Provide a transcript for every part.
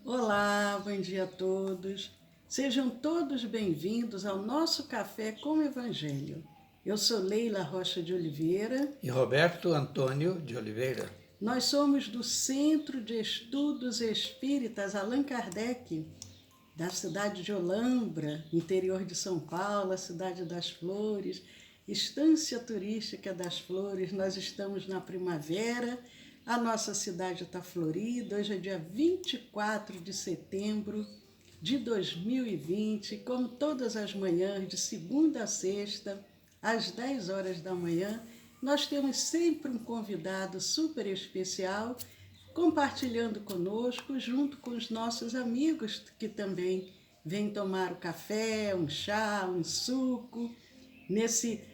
Olá, bom dia a todos. Sejam todos bem-vindos ao nosso Café com o Evangelho. Eu sou Leila Rocha de Oliveira. E Roberto Antônio de Oliveira. Nós somos do Centro de Estudos Espíritas Allan Kardec, da cidade de Olambra, interior de São Paulo, a cidade das Flores, Estância Turística das Flores. Nós estamos na primavera, a nossa cidade está florida. Hoje é dia 24 de setembro de 2020, como todas as manhãs, de segunda a sexta, às 10 horas da manhã, nós temos sempre um convidado super especial compartilhando conosco, junto com os nossos amigos que também vêm tomar o café, um chá, um suco.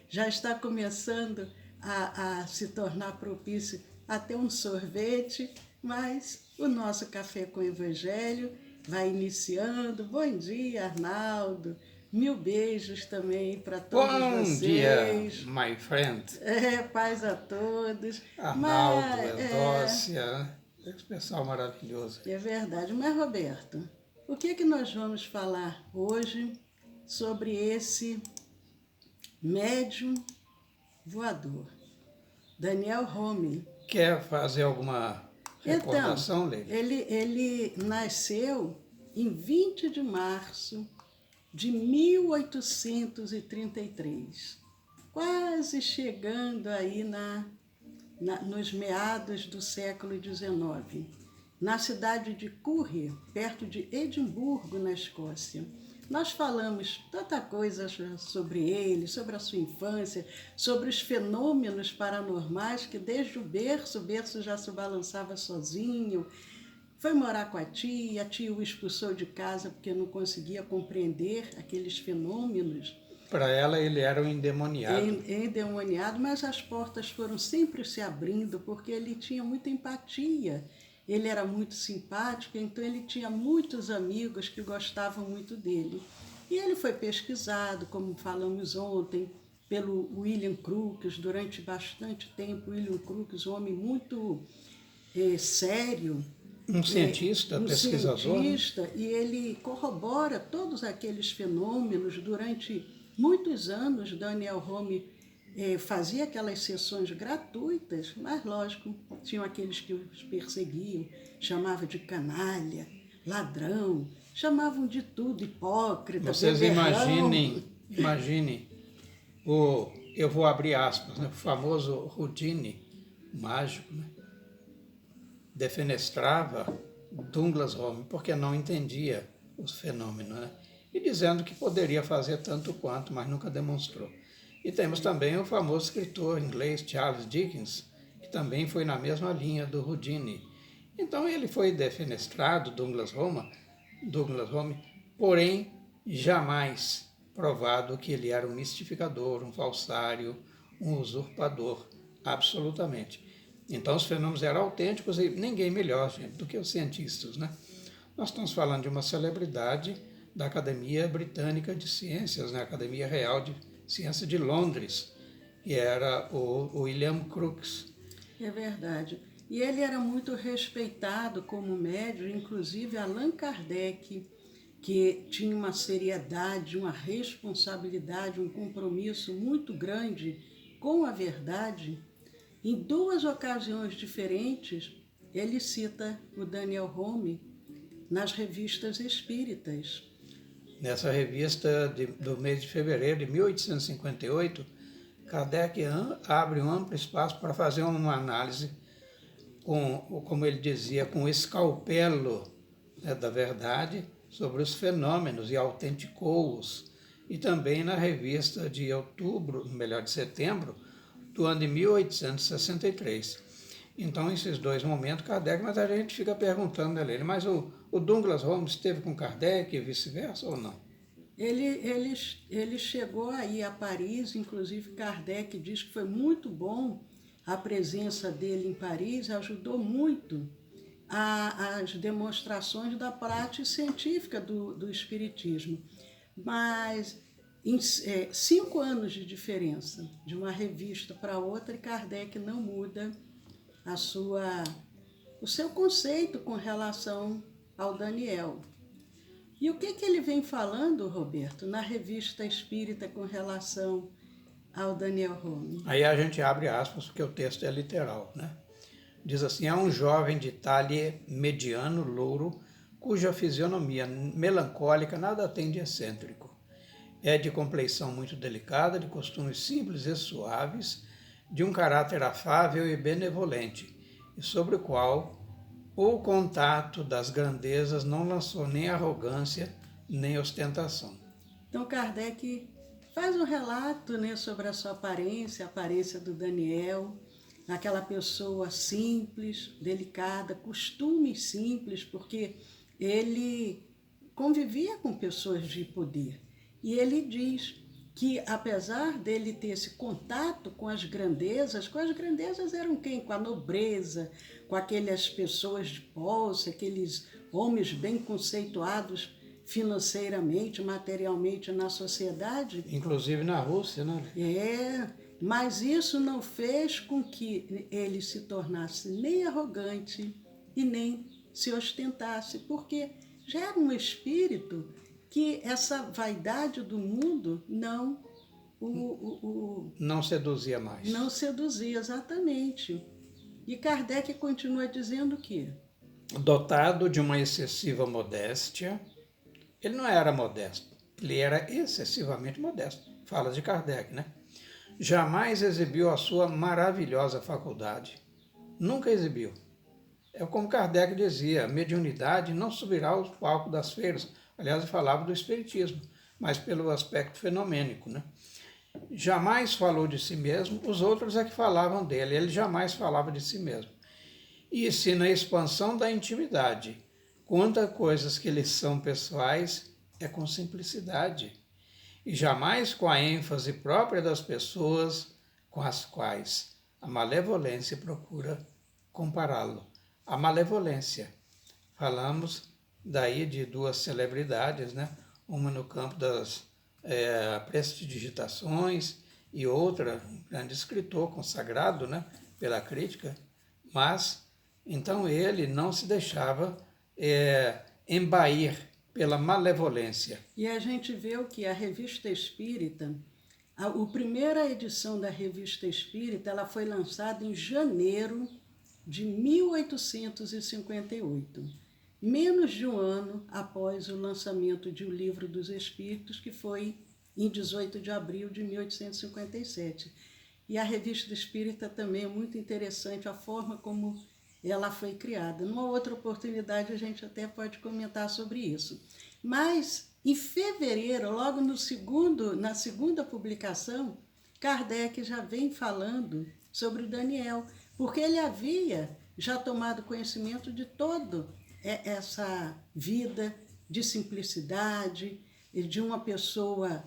Já está começando a se tornar propício até um sorvete, mas o nosso Café com o Evangelho vai iniciando. Bom dia, Arnaldo. Mil beijos também para todos Bom dia, vocês. my friend. Paz a todos. Arnaldo, Eudócia, esse pessoal maravilhoso. É verdade. Mas, Roberto, o que nós vamos falar hoje sobre esse médium voador, Daniel Home? Quer fazer alguma recordação, Leila? Ele nasceu em 20 de março de 1833, quase chegando aí nos meados do século XIX, na cidade de Currie, perto de Edimburgo, na Escócia. Nós falamos tanta coisa sobre ele, sobre a sua infância, sobre os fenômenos paranormais, que desde o berço já se balançava sozinho. Foi morar com a tia o expulsou de casa porque não conseguia compreender aqueles fenômenos. Para ela, ele era um endemoniado. Endemoniado, mas as portas foram sempre se abrindo, porque ele tinha muita empatia. Ele era muito simpático, então ele tinha muitos amigos que gostavam muito dele. E ele foi pesquisado, como falamos ontem, pelo William Crookes durante bastante tempo. William Crookes, um homem muito sério, um cientista, pesquisador. Cientista, e ele corrobora todos aqueles fenômenos. Durante muitos anos, Daniel Home fazia aquelas sessões gratuitas, mas, lógico, tinham aqueles que os perseguiam, chamavam de canalha, ladrão, chamavam de tudo, hipócrita, Vocês imaginem, eu vou abrir aspas, né, o famoso Houdini, mágico, né? Defenestrava Douglas Home porque não entendia os fenômenos, né? E dizendo que poderia fazer tanto quanto, mas nunca demonstrou. E temos também o famoso escritor inglês Charles Dickens, que também foi na mesma linha do Houdini. Então ele foi defenestrado, Douglas Home, porém jamais provado que ele era um mistificador, um falsário, um usurpador, absolutamente. Então os fenômenos eram autênticos e ninguém melhor, gente, do que os cientistas, né? Nós estamos falando de uma celebridade da Academia Britânica de Ciências, né? Academia Real de Ciências de Londres, que era o William Crookes. É verdade. E ele era muito respeitado como médium, inclusive Allan Kardec, que tinha uma seriedade, uma responsabilidade, um compromisso muito grande com a verdade. Em duas ocasiões diferentes, ele cita o Daniel Home nas revistas espíritas. Nessa revista do mês de fevereiro de 1858, Kardec abre um amplo espaço para fazer uma análise, como ele dizia, com o escalpelo, né, da verdade sobre os fenômenos, e autenticou-os. E também na revista de outubro, melhor, de setembro, do ano de 1863. Então, esses dois momentos, Kardec, mas a gente fica perguntando a ele, mas o Douglas Home esteve com Kardec e vice-versa ou não? Ele chegou aí a Paris, inclusive Kardec diz que foi muito bom a presença dele em Paris, ajudou muito as demonstrações da prática científica do Espiritismo. Mas 5 anos de diferença de uma revista para outra, e Kardec não muda o seu conceito com relação ao Daniel. E o que ele vem falando, Roberto, na Revista Espírita com relação ao Daniel Home? Aí a gente abre aspas, porque o texto é literal, né? Diz assim: é um jovem de talhe mediano, louro, cuja fisionomia melancólica nada tem de excêntrico. É de compleição muito delicada, de costumes simples e suaves, de um caráter afável e benevolente, e sobre o qual o contato das grandezas não lançou nem arrogância, nem ostentação. Então, Kardec faz um relato, né, sobre a sua aparência, a aparência do Daniel, aquela pessoa simples, delicada, costumes simples, porque ele convivia com pessoas de poder. E ele diz que, apesar dele ter esse contato com as grandezas eram quem? Com a nobreza, com aquelas pessoas de posse, aqueles homens bem conceituados financeiramente, materialmente na sociedade. Inclusive na Rússia, né? Mas isso não fez com que ele se tornasse nem arrogante e nem se ostentasse, porque já era um espírito que essa vaidade do mundo não não seduzia mais. Não seduzia, exatamente. E Kardec continua dizendo que, dotado de uma excessiva modéstia, ele não era modesto, ele era excessivamente modesto. Fala de Kardec, né? Jamais exibiu a sua maravilhosa faculdade. Nunca exibiu. É como Kardec dizia, a mediunidade não subirá ao palco das feiras. Aliás, ele falava do espiritismo, mas pelo aspecto fenomênico, né? Jamais falou de si mesmo, os outros é que falavam dele, ele jamais falava de si mesmo. E se na expansão da intimidade, quanto a coisas que lhe são pessoais, é com simplicidade, e jamais com a ênfase própria das pessoas com as quais a malevolência procura compará-lo. A malevolência. Falamos daí de duas celebridades, né? Uma no campo das prestidigitações e outra, um grande escritor consagrado, né? Pela crítica, mas então ele não se deixava embair pela malevolência. E a gente vê o que a Revista Espírita, a primeira edição da Revista Espírita, ela foi lançada em janeiro de 1858, menos de um ano após o lançamento de O Livro dos Espíritos, que foi em 18 de abril de 1857. E a Revista Espírita também é muito interessante a forma como ela foi criada. Numa outra oportunidade a gente até pode comentar sobre isso. Mas em fevereiro, logo na segunda publicação, Kardec já vem falando sobre o Daniel, porque ele havia já tomado conhecimento de toda essa vida de simplicidade, de uma pessoa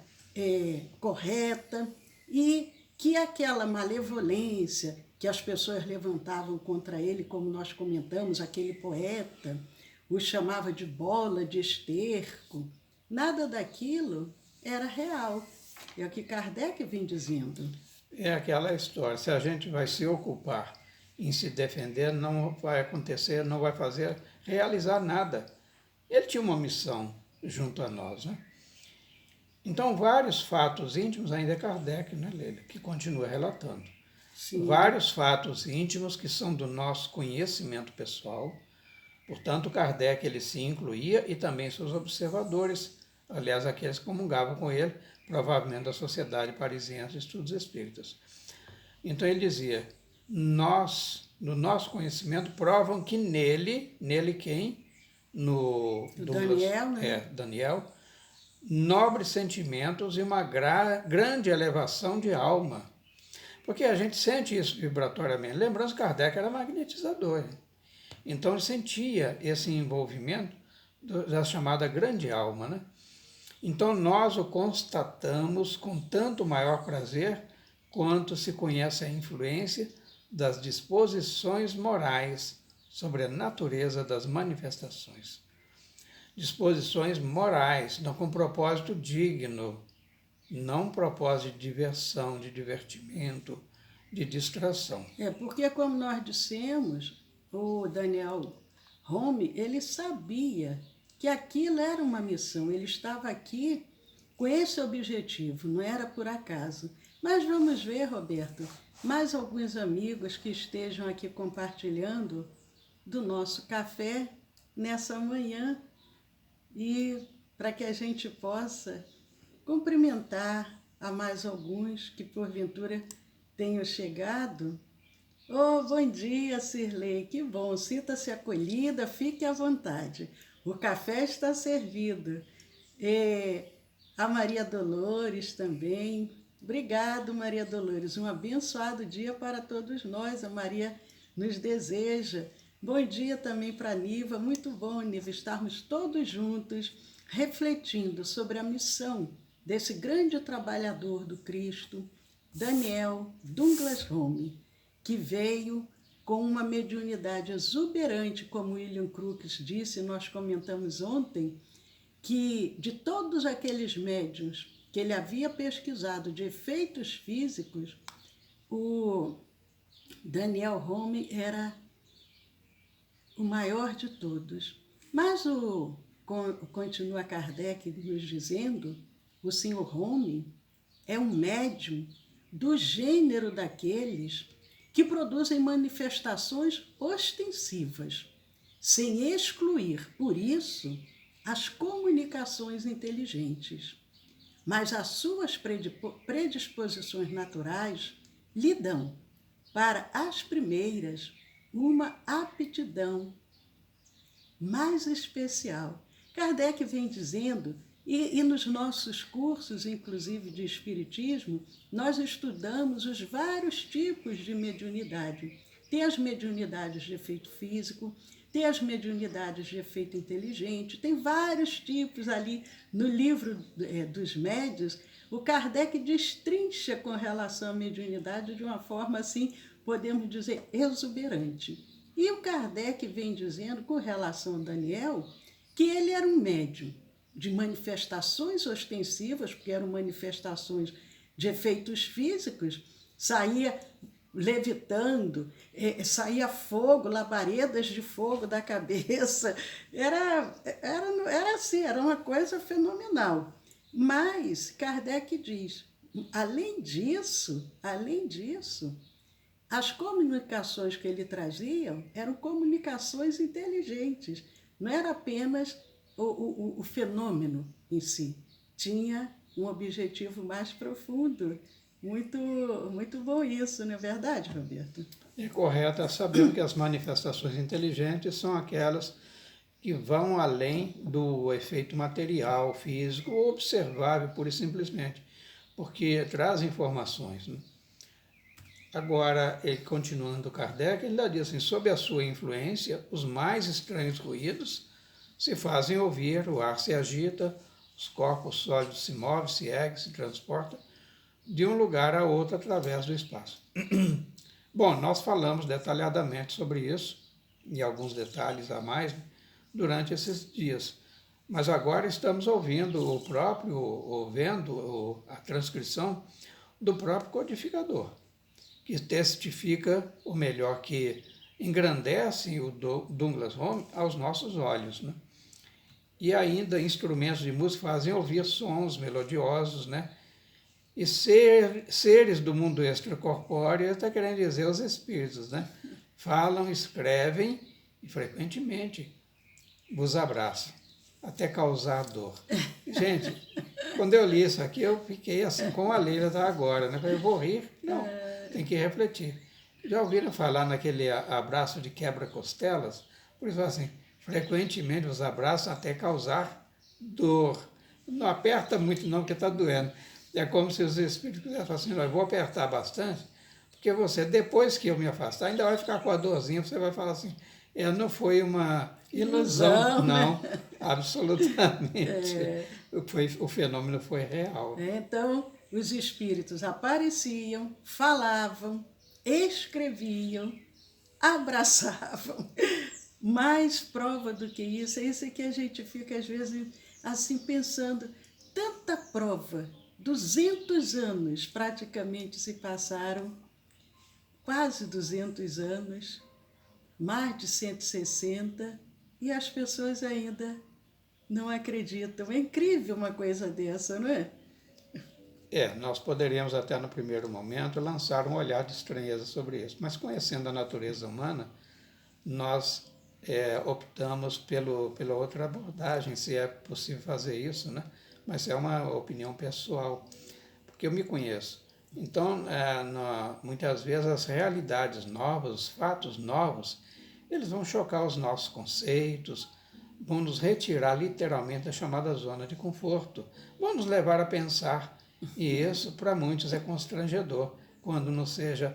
correta, e que aquela malevolência que as pessoas levantavam contra ele, como nós comentamos, aquele poeta, o chamava de bola, de esterco, nada daquilo era real. É o que Kardec vem dizendo. É aquela história, se a gente vai se ocupar em se defender, não vai acontecer, não vai realizar nada. Ele tinha uma missão junto a nós, né? Então, vários fatos íntimos, ainda é Kardec, né, Leila, que continua relatando. Sim. Vários fatos íntimos que são do nosso conhecimento pessoal. Portanto, Kardec ele se incluía e também seus observadores, aliás, aqueles que comungavam com ele, provavelmente da Sociedade Parisiense de Estudos Espíritas. Então ele dizia, no nosso conhecimento provam que nele quem? No Daniel, né? Daniel, nobres sentimentos e uma grande elevação de alma. Porque a gente sente isso vibratoriamente. Lembrando que Kardec era magnetizador. Então ele sentia esse envolvimento da chamada grande alma, né? Então nós o constatamos com tanto maior prazer quanto se conhece a influência das disposições morais sobre a natureza das manifestações. Disposições morais, não com propósito digno, não propósito de diversão, de divertimento, de distração. Porque como nós dissemos, o Daniel Home, ele sabia que aquilo era uma missão, ele estava aqui com esse objetivo, não era por acaso. Mas vamos ver, Roberto, mais alguns amigos que estejam aqui compartilhando do nosso café nessa manhã e para que a gente possa cumprimentar a mais alguns que porventura tenham chegado. Oh, bom dia, Cirlei, que bom, sinta-se acolhida, fique à vontade. O café está servido. A Maria Dolores também. Obrigado, Maria Dolores. Um abençoado dia para todos nós. A Maria nos deseja. Bom dia também para a Niva. Muito bom, Niva, estarmos todos juntos refletindo sobre a missão desse grande trabalhador do Cristo, Daniel Douglas Home, que veio com uma mediunidade exuberante, como William Crookes disse, nós comentamos ontem, que de todos aqueles médiuns que ele havia pesquisado de efeitos físicos, o Daniel Home era o maior de todos. Mas continua Kardec nos dizendo, o Sr. Home é um médium do gênero daqueles que produzem manifestações ostensivas, sem excluir, por isso, as comunicações inteligentes. Mas as suas predisposições naturais lhe dão, para as primeiras, uma aptidão mais especial. Kardec vem dizendo, e nos nossos cursos, inclusive de Espiritismo, nós estudamos os vários tipos de mediunidade. Tem as mediunidades de efeito físico, tem as mediunidades de efeito inteligente, tem vários tipos ali no livro dos médiuns. O Kardec destrincha com relação à mediunidade de uma forma assim, podemos dizer, exuberante. E o Kardec vem dizendo, com relação a Daniel, que ele era um médium de manifestações ostensivas, porque eram manifestações de efeitos físicos, saía levitando, saía fogo, labaredas de fogo da cabeça, era assim, era uma coisa fenomenal. Mas Kardec diz, além disso, as comunicações que ele trazia eram comunicações inteligentes, não era apenas o fenômeno em si, tinha um objetivo mais profundo. Muito, muito bom isso, não é verdade, Roberto? É correto, sabendo que as manifestações inteligentes são aquelas que vão além do efeito material, físico, ou observável, pura e simplesmente, porque traz informações, né? Agora, ele continuando Kardec, ele diz assim, sob a sua influência, os mais estranhos ruídos se fazem ouvir, o ar se agita, os corpos sólidos se movem, se erguem, se transportam de um lugar a outro através do espaço. Bom, nós falamos detalhadamente sobre isso, e alguns detalhes a mais, né, durante esses dias. Mas agora estamos ouvindo a transcrição do próprio codificador, que testifica, ou melhor, que engrandece o Douglas Home aos nossos olhos, né? E ainda instrumentos de música fazem ouvir sons melodiosos, né? E seres do mundo extracorpóreo, está querendo dizer os espíritos, né? Falam, escrevem e frequentemente vos abraçam, até causar dor. Gente, quando eu li isso aqui, eu fiquei assim com a Leila da agora, né? Eu vou rir? Não, tem que refletir. Já ouviram falar naquele abraço de quebra-costelas? Por isso, assim, frequentemente os abraçam até causar dor. Não aperta muito não, porque está doendo. É como se os espíritos quisessem assim, eu vou apertar bastante, porque você, depois que eu me afastar, ainda vai ficar com a dorzinha, você vai falar assim, não foi uma ilusão, não, né? Absolutamente. O fenômeno foi real. Então, os espíritos apareciam, falavam, escreviam, abraçavam. Mais prova do que isso, é isso que a gente fica, às vezes, assim, pensando, tanta prova, 200 anos praticamente se passaram, quase 200 anos, mais de 160, e as pessoas ainda não acreditam. É incrível uma coisa dessa, não é? Nós poderíamos até no primeiro momento lançar um olhar de estranheza sobre isso, mas conhecendo a natureza humana, nós optamos pela outra abordagem, se é possível fazer isso, né? Mas é uma opinião pessoal, porque eu me conheço. Então, muitas vezes as realidades novas, os fatos novos, eles vão chocar os nossos conceitos, vão nos retirar literalmente da chamada zona de conforto, vão nos levar a pensar, e isso para muitos é constrangedor, quando não seja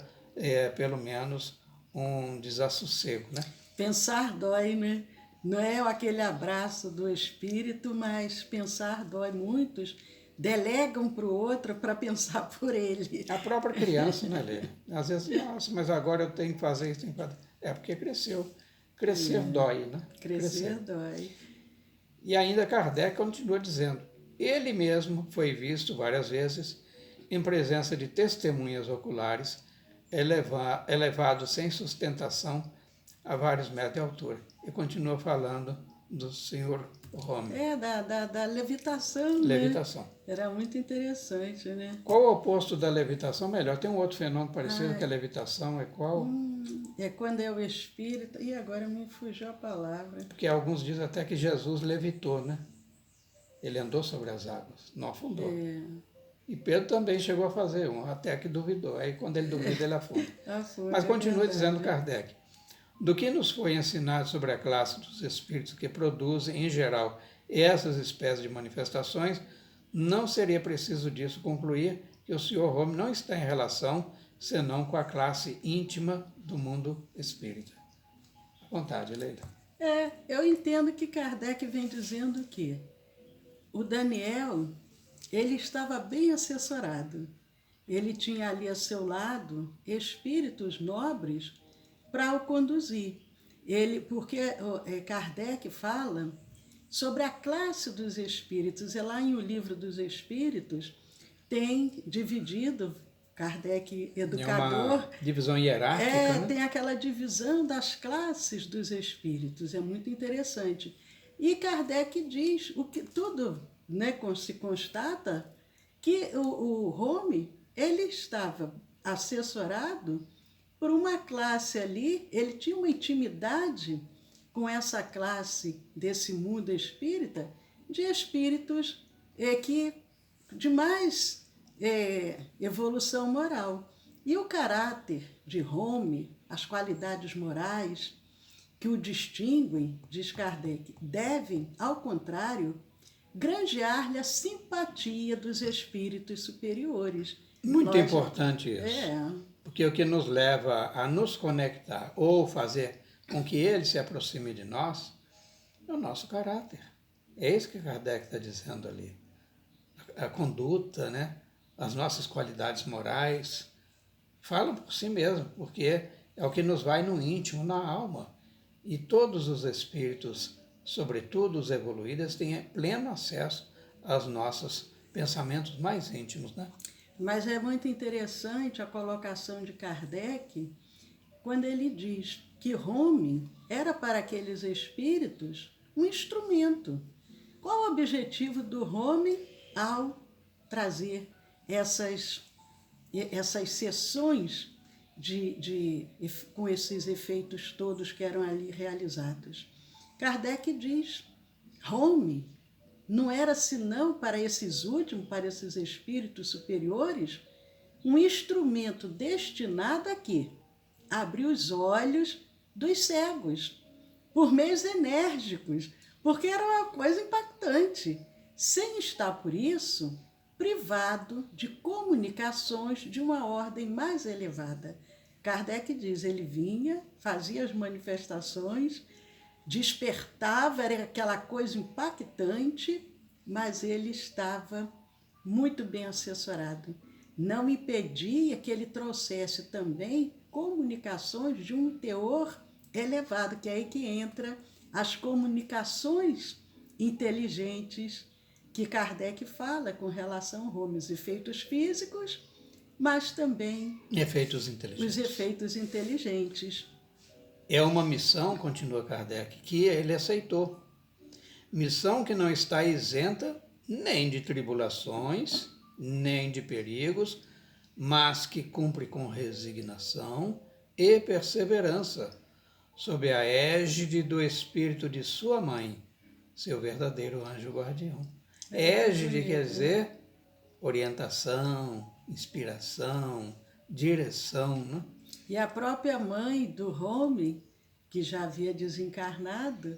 pelo menos um desassossego, né? Pensar dói, né? Não é aquele abraço do espírito, mas pensar dói. Muitos delegam para o outro para pensar por ele. A própria criança, né, Lê? Às vezes, nossa, mas agora eu tenho que fazer isso, tenho que fazer. É porque cresceu. Crescer dói, né? Crescer dói. E ainda Kardec continua dizendo, ele mesmo foi visto várias vezes em presença de testemunhas oculares, elevado sem sustentação a vários metros de altura. E continua falando do senhor Rome. Da levitação, Levitação. Né? Era muito interessante, né? Qual o oposto da levitação? Melhor, tem um outro fenômeno parecido que a levitação, é qual? É quando é o espírito... E agora me fugiu a palavra. Porque alguns dizem até que Jesus levitou, né? Ele andou sobre as águas, não afundou. E Pedro também chegou a fazer um, até que duvidou. Aí quando ele duvida, ele afunda. Mas continua dizendo Kardec. Do que nos foi ensinado sobre a classe dos espíritos que produzem, em geral, essas espécies de manifestações, não seria preciso disso concluir que o Sr. Rome não está em relação senão com a classe íntima do mundo espírita. À vontade, Leila. Eu entendo que Kardec vem dizendo que o Daniel, ele estava bem assessorado. Ele tinha ali a seu lado espíritos nobres para o conduzir. Porque Kardec fala sobre a classe dos espíritos, e lá em O Livro dos Espíritos tem dividido, Kardec, educador... Uma divisão hierárquica, né? Tem aquela divisão das classes dos espíritos, é muito interessante. E Kardec diz, o que tudo, né, se constata, que o Rome, ele estava assessorado por uma classe ali, ele tinha uma intimidade com essa classe desse mundo espírita, de espíritos de mais evolução moral. E o caráter de Rome, as qualidades morais que o distinguem, diz Kardec, devem, ao contrário, granjear-lhe a simpatia dos espíritos superiores. Muito importante isso. Porque o que nos leva a nos conectar ou fazer com que ele se aproxime de nós é o nosso caráter. É isso que Kardec está dizendo ali. A conduta, né? As nossas qualidades morais, falam por si mesmo, porque é o que nos vai no íntimo, na alma. E todos os espíritos, sobretudo os evoluídos, têm pleno acesso aos nossos pensamentos mais íntimos, né? Mas é muito interessante a colocação de Kardec quando ele diz que Rome era para aqueles espíritos um instrumento. Qual o objetivo do Rome ao trazer essas sessões com esses efeitos todos que eram ali realizados? Kardec diz, Rome não era senão para esses últimos, para esses espíritos superiores, um instrumento destinado a quê? Abrir os olhos dos cegos, por meios enérgicos, porque era uma coisa impactante, sem estar, por isso, privado de comunicações de uma ordem mais elevada. Kardec diz, ele vinha, fazia as manifestações, despertava, era aquela coisa impactante, mas ele estava muito bem assessorado. Não impedia que ele trouxesse também comunicações de um teor elevado, que é aí que entra as comunicações inteligentes que Kardec fala com relação a Rome, os efeitos físicos, mas também efeitos inteligentes. Os efeitos inteligentes. É uma missão, continua Kardec, que ele aceitou. Missão que não está isenta nem de tribulações, nem de perigos, mas que cumpre com resignação e perseverança, sob a égide do espírito de sua mãe, seu verdadeiro anjo guardião. Égide quer dizer orientação, inspiração, direção, né? E a própria mãe do Rome, que já havia desencarnado,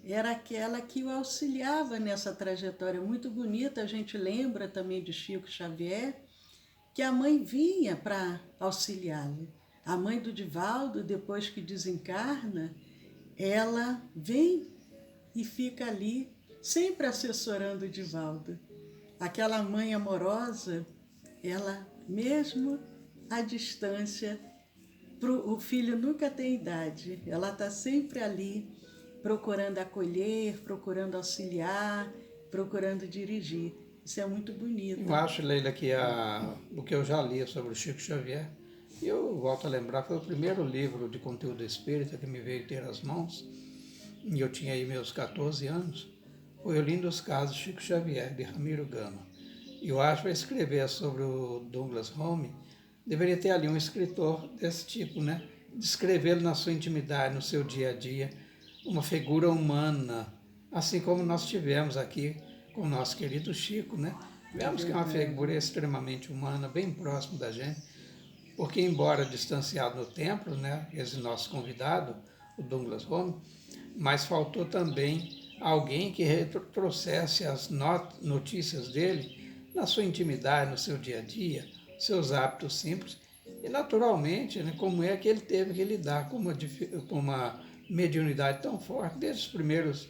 era aquela que o auxiliava nessa trajetória muito bonita. A gente lembra também de Chico Xavier, que a mãe vinha para auxiliá-lo. A mãe do Divaldo, depois que desencarna, ela vem e fica ali, sempre assessorando o Divaldo. Aquela mãe amorosa, ela mesmo à distância, o filho nunca tem idade, ela está sempre ali, procurando acolher, procurando auxiliar, procurando dirigir. Isso é muito bonito. Eu acho, Leila, que o que eu já li sobre o Chico Xavier, e eu volto a lembrar, foi o primeiro livro de conteúdo espírita que me veio ter as mãos, e eu tinha aí meus 14 anos, foi o Lindo dos Casos Chico Xavier, de Ramiro Gama. E eu acho que para escrever sobre o Douglas Home, deveria ter ali um escritor desse tipo, né? Descrevê-lo na sua intimidade, no seu dia a dia, uma figura humana, assim como nós tivemos aqui com o nosso querido Chico, né? Vemos que é uma figura extremamente humana, bem próximo da gente, porque embora distanciado no templo, né? Esse nosso convidado, o Douglas Home, mas faltou também alguém que trouxesse as notícias dele na sua intimidade, no seu dia a dia, seus hábitos simples e, naturalmente, né, como é que ele teve que lidar com uma mediunidade tão forte desde os primeiros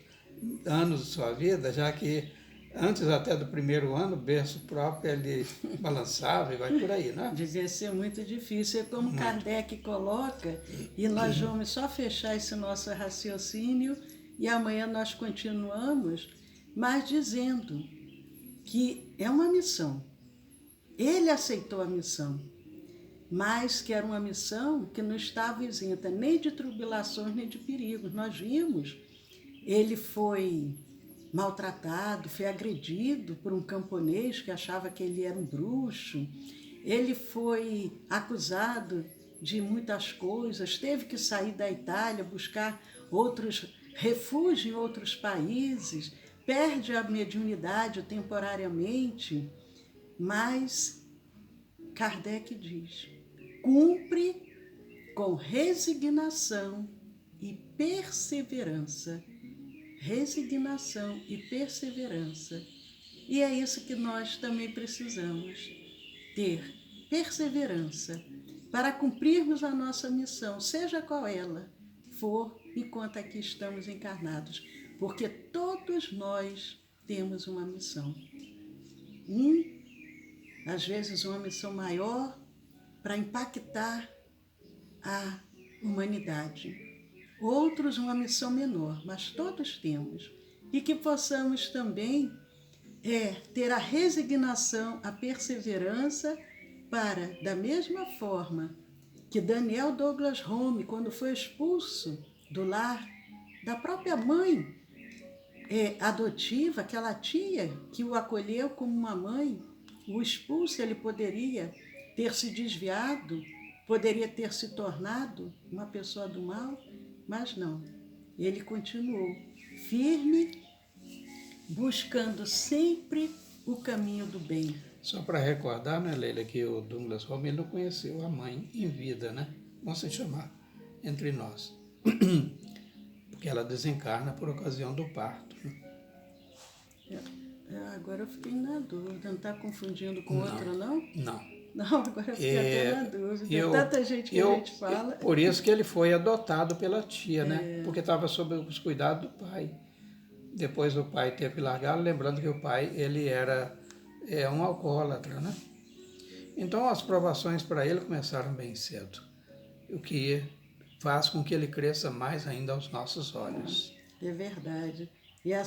anos de sua vida, já que antes até do primeiro ano, o berço próprio ele balançava e vai por aí, né? Devia ser muito difícil, é como muito. Kardec coloca, e nós vamos só fechar esse nosso raciocínio e amanhã nós continuamos, mas dizendo que é uma missão. Ele aceitou a missão, mas que era uma missão que não estava isenta nem de tribulações, nem de perigos. Nós vimos, ele foi maltratado, foi agredido por um camponês que achava que ele era um bruxo. Ele foi acusado de muitas coisas, teve que sair da Itália, buscar outros refúgios em outros países, perde a mediunidade temporariamente. Mas Kardec diz, cumpre com resignação e perseverança. Resignação e perseverança. E é isso que nós também precisamos, ter perseverança para cumprirmos a nossa missão, seja qual ela for, enquanto aqui estamos encarnados, porque todos nós temos uma missão. Às vezes uma missão maior para impactar a humanidade. Outros uma missão menor, mas todos temos. E que possamos também ter a resignação, a perseverança para, da mesma forma que Daniel Douglas Home, quando foi expulso do lar da própria mãe adotiva, aquela tia que o acolheu como uma mãe, o expulso, ele poderia ter se desviado, poderia ter se tornado uma pessoa do mal, mas não. Ele continuou firme, buscando sempre o caminho do bem. Só para recordar, né, Leila, que o Douglas Home não conheceu a mãe em vida, né? Vamos se chamar entre nós. Porque ela desencarna por ocasião do parto. Né? Agora eu fiquei na dúvida, não está confundindo com outro, não? Não. Não, agora eu fiquei até na dúvida. Tanta gente que a gente fala. Por isso que ele foi adotado pela tia, né? Porque estava sob os cuidados do pai. Depois o pai teve que largar, lembrando que o pai ele era um alcoólatra, né? Então as provações para ele começaram bem cedo, o que faz com que ele cresça mais ainda aos nossos olhos. É verdade. E a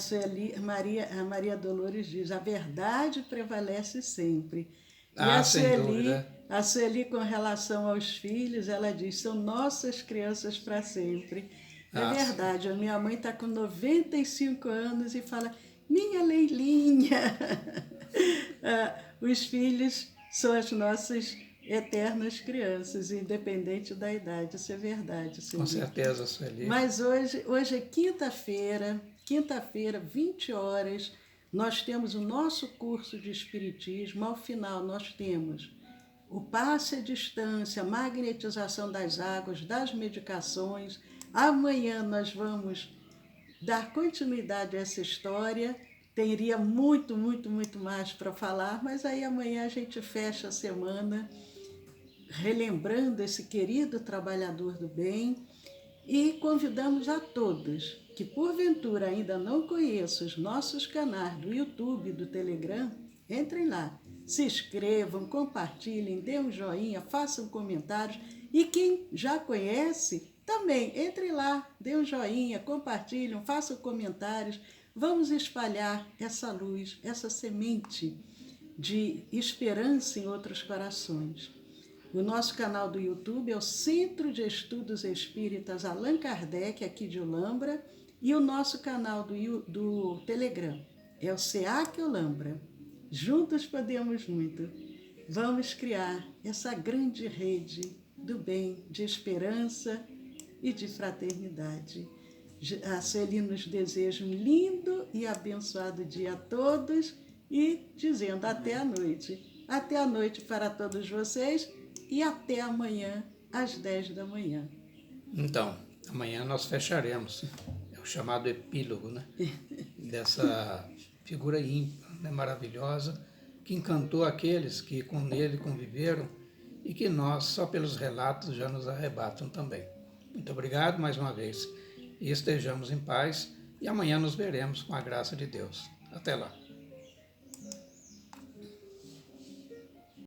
Maria Dolores diz, a verdade prevalece sempre. E a Sueli A Sueli, com relação aos filhos, ela diz, são nossas crianças para sempre. É Ah, verdade, a minha mãe está com 95 anos e fala, minha Leilinha. Os filhos são as nossas eternas crianças, independente da idade, isso é verdade. com Sueli. certeza, Sueli. Mas hoje é quinta-feira, 20 horas, nós temos o nosso curso de Espiritismo. Ao final, nós temos o passe à distância, a magnetização das águas, das medicações. Amanhã nós vamos dar continuidade a essa história. Teria muito mais para falar, mas aí amanhã a gente fecha a semana relembrando esse querido trabalhador do bem e convidamos a todos que porventura ainda não conheçam os nossos canais do YouTube e do Telegram, entrem lá, se inscrevam, compartilhem, dêem um joinha, façam comentários e quem já conhece também entrem lá, dêem um joinha, compartilhem, façam comentários, vamos espalhar essa luz, essa semente de esperança em outros corações. O nosso canal do YouTube é o Centro de Estudos Espíritas Allan Kardec, aqui de Olambra, e o nosso canal do Telegram é o SEAC Olambra. Juntos podemos muito. Vamos criar essa grande rede do bem, de esperança e de fraternidade. A Sueli nos deseja um lindo e abençoado dia a todos e dizendo até a noite. Até a noite para todos vocês. E até amanhã, às 10 da manhã. Então, amanhã nós fecharemos. É o chamado epílogo, né? Dessa figura ímpar, né? Maravilhosa, que encantou aqueles que com ele conviveram e que nós, só pelos relatos, já nos arrebatam também. Muito obrigado mais uma vez. E estejamos em paz. E amanhã nos veremos com a graça de Deus. Até lá.